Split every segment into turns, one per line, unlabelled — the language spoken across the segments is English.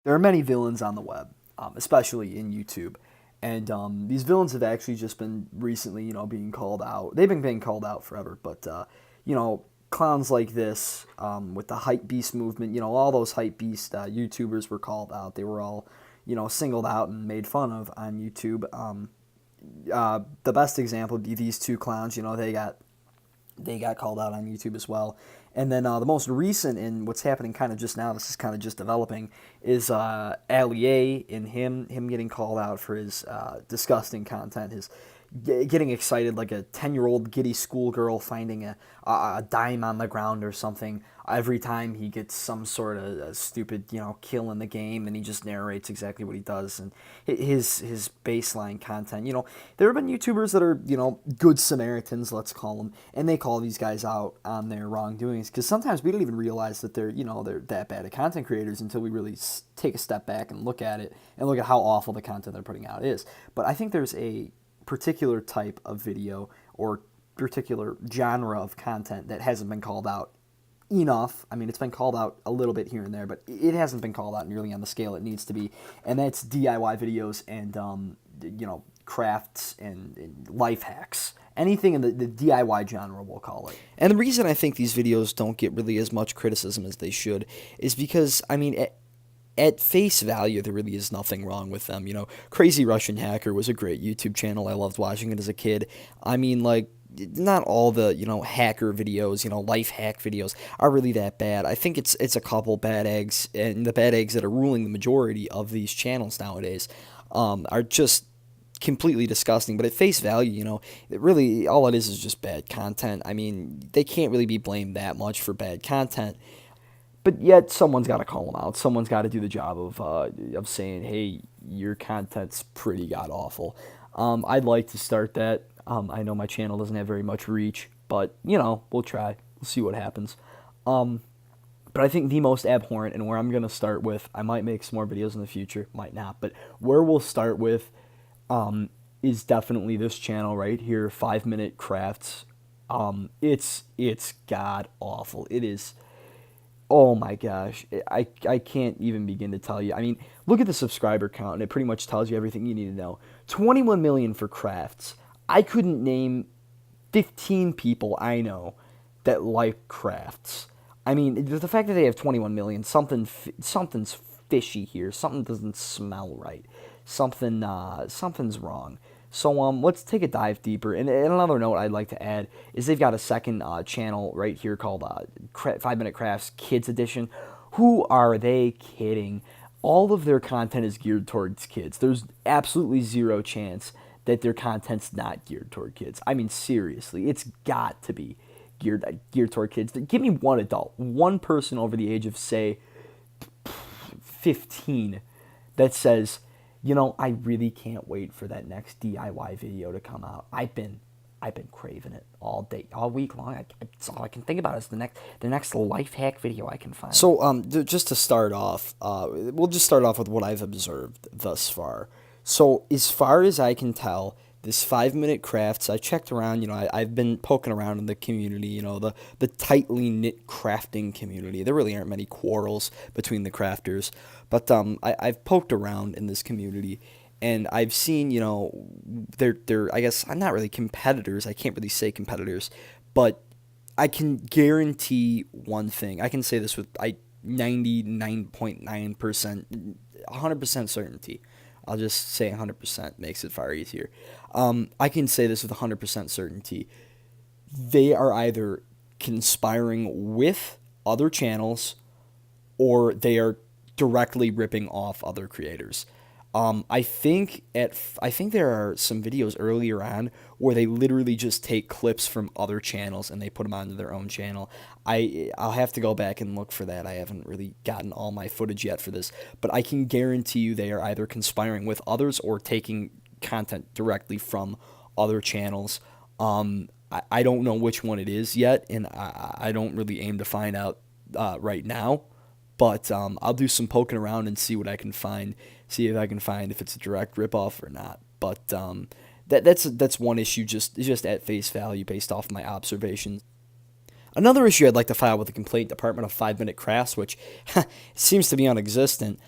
there are many villains on the web, especially in YouTube. And these villains have actually just been recently, being called out. They've been being called out forever, but, clowns like this, with the hype beast movement, all those hype beast YouTubers were called out. They were all, singled out and made fun of on YouTube. The best example would be these two clowns. They got called out on YouTube as well. And then the most recent, and what's happening kind of just now, this is kind of just developing, is Ali A and him getting called out for his disgusting content, his getting excited like a 10-year-old giddy schoolgirl finding a dime on the ground or something every time he gets some sort of stupid, kill in the game, and he just narrates exactly what he does, and his baseline content. There have been YouTubers that are, good Samaritans, let's call them, and they call these guys out on their wrongdoings, because sometimes we don't even realize that they're that bad at content creators until we really take a step back and look at it, and look at how awful the content they're putting out is. But I think there's a particular type of video or particular genre of content that hasn't been called out enough. I mean, it's been called out a little bit here and there, but it hasn't been called out nearly on the scale it needs to be, and that's DIY videos and crafts and life hacks. Anything in the DIY genre, we'll call it. And the reason I think these videos don't get really as much criticism as they should is because, I mean, at face value, there really is nothing wrong with them. Crazy Russian Hacker was a great YouTube channel. I loved watching it as a kid. I mean, like, not all the, hacker videos, life hack videos are really that bad. I think it's a couple bad eggs, and the bad eggs that are ruling the majority of these channels nowadays are just completely disgusting. But at face value, it really, all it is just bad content. I mean, they can't really be blamed that much for bad content. But yet, someone's got to call them out. Someone's got to do the job of saying, hey, your content's pretty god-awful. I'd like to start that. I know my channel doesn't have very much reach, but, we'll try. We'll see what happens. But I think the most abhorrent, and where I'm going to start with, I might make some more videos in the future, might not, but where we'll start with is definitely this channel right here, 5-Minute Crafts. It's god-awful. It is... Oh my gosh, I can't even begin to tell you. I mean, look at the subscriber count, and it pretty much tells you everything you need to know. 21 million for crafts. I couldn't name 15 people I know that like crafts. I mean, the fact that they have 21 million, something's fishy here. Something doesn't smell right. Something's wrong. So let's take a dive deeper. And another note I'd like to add is they've got a second channel right here called 5-Minute Crafts Kids Edition. Who are they kidding? All of their content is geared towards kids. There's absolutely zero chance that their content's not geared toward kids. I mean, seriously, it's got to be geared toward kids. Give me one adult, one person over the age of, say, 15 that says, I really can't wait for that next DIY video to come out. I've been craving it all day, all week long. It's all I can think about is the next life hack video I can find. So, just to start off, we'll just start off with what I've observed thus far. So, as far as I can tell, this 5-Minute Crafts, I checked around, I've been poking around in the community, the tightly knit crafting community. There really aren't many quarrels between the crafters, but I've poked around in this community, and I've seen, they're I guess, I'm not really competitors, I can't really say competitors, but I can guarantee one thing. I can say this with 99.9%, 100% certainty. I'll just say 100%, makes it far easier. I can say this with 100% certainty. They are either conspiring with other channels or they are directly ripping off other creators. I think there are some videos earlier on where they literally just take clips from other channels and they put them onto their own channel. I'll have to go back and look for that. I haven't really gotten all my footage yet for this, but I can guarantee you they are either conspiring with others or taking content directly from other channels. I don't know which one it is yet, and I don't really aim to find out right now. But I'll do some poking around and see what I can find. See if I can find if it's a direct ripoff or not. But that's one issue, just at face value, based off my observations. Another issue I'd like to file with the complaint department of 5-Minute Crafts, which seems to be non-existent,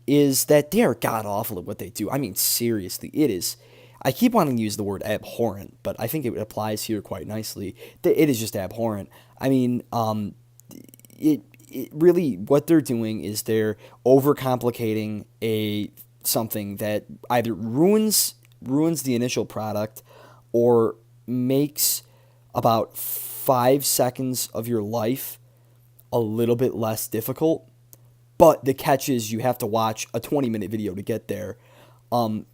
is that they are god awful at what they do. I mean, seriously, it is. I keep wanting to use the word abhorrent, but I think it applies here quite nicely. It is just abhorrent. I mean, it really, what they're doing is they're overcomplicating something that either ruins the initial product or makes about 5 seconds of your life a little bit less difficult. But the catch is you have to watch a 20-minute video to get there.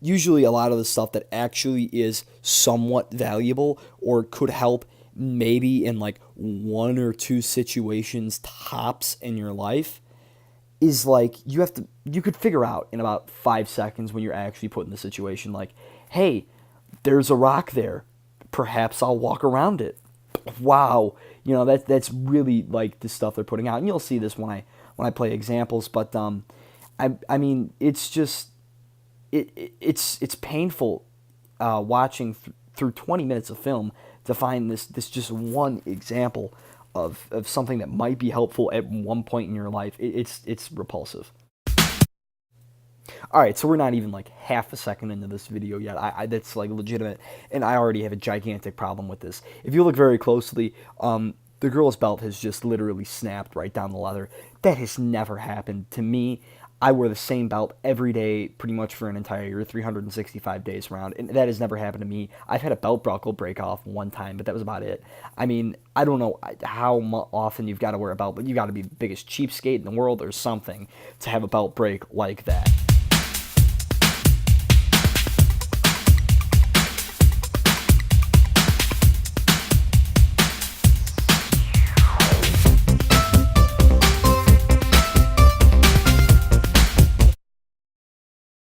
Usually a lot of the stuff that actually is somewhat valuable or could help maybe in like one or two situations tops in your life is like you could figure out in about 5 seconds when you're actually put in the situation like, hey, there's a rock there. Perhaps I'll walk around it. Wow. That's really like the stuff they're putting out. And you'll see this when I play examples, but I mean it's just it's painful watching through 20 minutes of film to find this just one example of something that might be helpful at one point in your life. It's repulsive. All right, so we're not even like half a second into this video yet. That's like legitimate, and I already have a gigantic problem with this. If you look very closely, the girl's belt has just literally snapped right down the leather. That has never happened to me. I wear the same belt every day pretty much for an entire year, 365 days around, and that has never happened to me. I've had a belt buckle break off one time, but that was about it. I mean, I don't know how often you've got to wear a belt, but you got to be the biggest cheapskate in the world or something to have a belt break like that.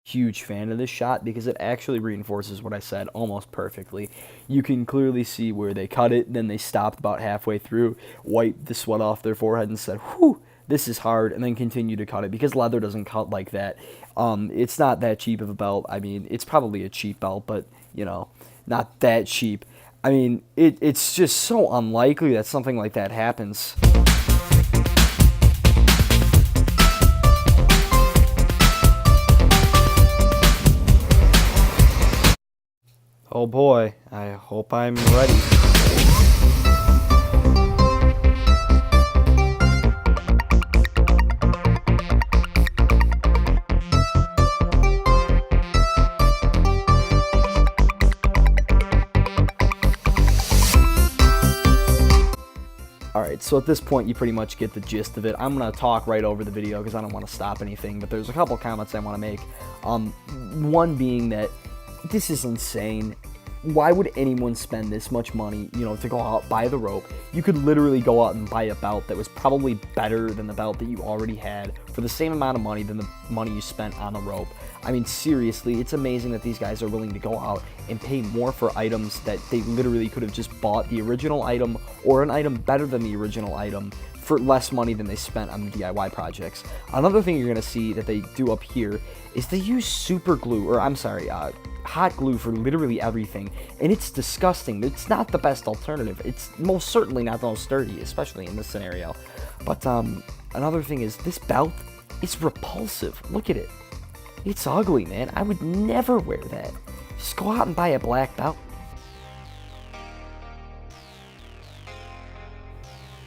Huge fan of this shot because it actually reinforces what I said almost perfectly. You can clearly see where they cut it, then they stopped about halfway through, wiped the sweat off their forehead and said, whew, this is hard, and then continue to cut it because leather doesn't cut like that. It's not that cheap of a belt. I mean, it's probably a cheap belt, but, not that cheap. I mean, it's just so unlikely that something like that happens. Oh boy, I hope I'm ready. Alright, so at this point you pretty much get the gist of it. I'm going to talk right over the video because I don't want to stop anything, but there's a couple comments I want to make. One being that this is insane. Why would anyone spend this much money, to go out, buy the rope? You could literally go out and buy a belt that was probably better than the belt that you already had for the same amount of money than the money you spent on the rope. I mean, seriously, it's amazing that these guys are willing to go out and pay more for items that they literally could have just bought the original item or an item better than the original item for less money than they spent on the DIY projects. Another thing you're going to see that they do up here is they use hot glue for literally everything, and it's disgusting. It's not the best alternative. It's most certainly not the most sturdy, especially in this scenario. But another thing is this belt is repulsive. Look at it. It's ugly, man. I would never wear that. Just go out and buy a black belt.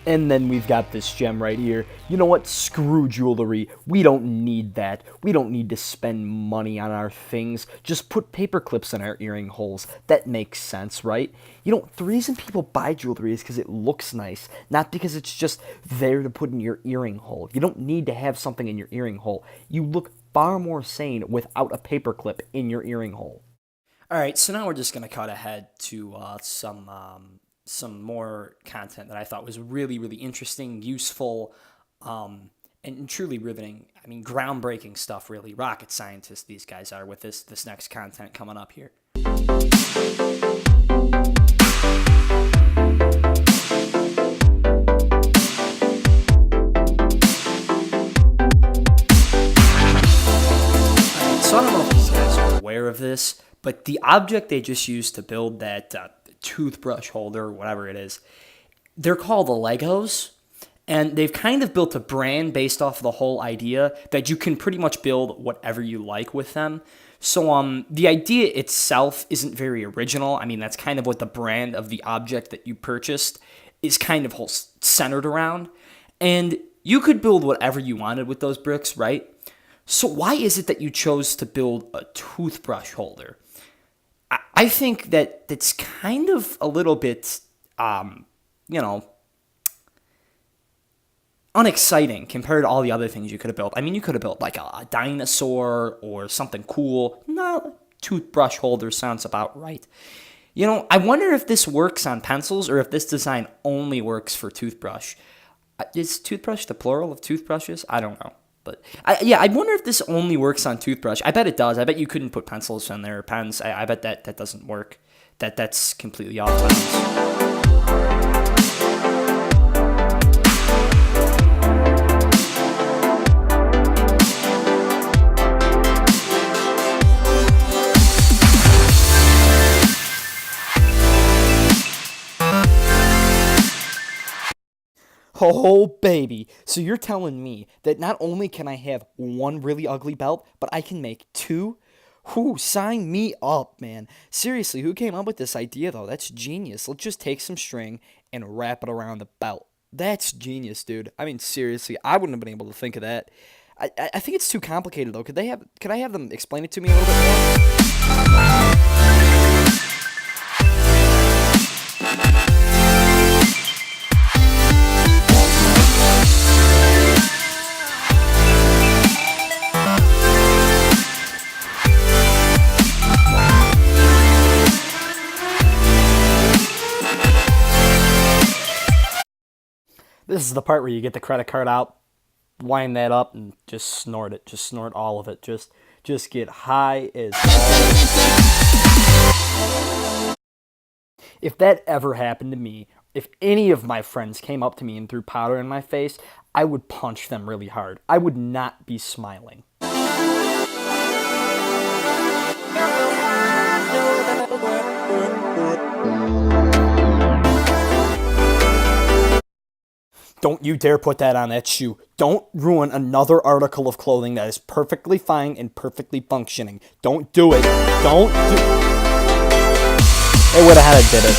And then we've got this gem right here. You know what? Screw jewelry. We don't need that. We don't need to spend money on our things. Just put paper clips in our earring holes. That makes sense, right? The reason people buy jewelry is because it looks nice, not because it's just there to put in your earring hole. You don't need to have something in your earring hole. You look far more sane without a paper clip in your earring hole. All right, so now we're just going to cut ahead to some more content that I thought was really, really interesting, useful, and truly riveting. I mean, groundbreaking stuff, really. Rocket scientists, these guys are with this next content coming up here. So I don't know if these guys are aware of this, but the object they just used to build that toothbrush holder, whatever it is, they're called the Legos.
And they've kind of built a brand based off of the whole idea that you can pretty much build whatever you like with them. So the idea itself isn't very original. I mean, that's kind of what the brand of the object that you purchased is kind of whole centered around. And you could build whatever you wanted with those bricks, right? So why is it that you chose to build a toothbrush holder? I think that that's kind of a little bit, you know, unexciting compared to all the other things you could have built. I mean, you could have built like a dinosaur or something cool. No, toothbrush holder sounds about right. I wonder if this works on pencils or if this design only works for toothbrush. Is toothbrush the plural of toothbrushes? I don't know. But I wonder if this only works on toothbrush. I bet it does. I bet you couldn't put pencils in there or pens. I bet that doesn't work. That's completely off limits.
Oh, baby. So you're telling me that not only can I have one really ugly belt, but I can make two? Whoo, sign me up, man. Seriously, who came up with this idea, though? That's genius. Let's just take some string and wrap it around the belt. That's genius, dude. I mean, seriously, I wouldn't have been able to think of that. I think it's too complicated, though. Could I have them explain it to me a little bit more? This is the part where you get the credit card out, wind that up, and just snort it. Just snort all of it. Just get high as all. If that ever happened to me, if any of my friends came up to me and threw powder in my face, I would punch them really hard. I would not be smiling. Don't you dare put that on that shoe. Don't ruin another article of clothing that is perfectly fine and perfectly functioning. Don't do it. Don't do it. They would have had it did it.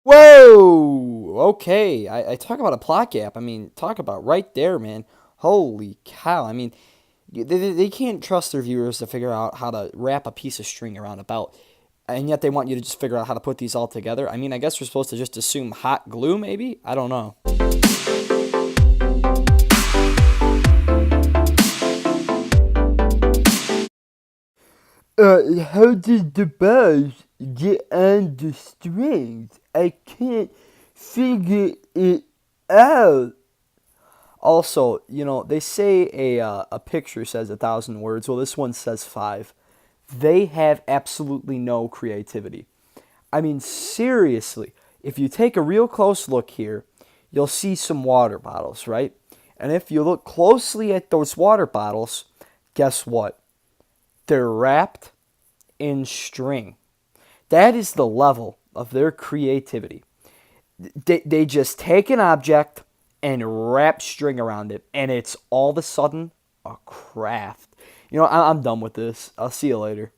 Whoa! Okay, I talk about a plot gap. I mean, talk about right there, man. Holy cow. I mean, they can't trust their viewers to figure out how to wrap a piece of string around a belt. And yet they want you to just figure out how to put these all together. I mean, I guess we're supposed to just assume hot glue, maybe? I don't know. How did the bars get on the strings? I can't figure it out. Also, they say a picture says 1,000 words. Well, this one says 5. They have absolutely no creativity. I mean, seriously, if you take a real close look here, you'll see some water bottles, right? And if you look closely at those water bottles, guess what? They're wrapped in string. That is the level of their creativity. They just take an object and wrap string around it, and it's all of a sudden a craft. I'm done with this. I'll see you later.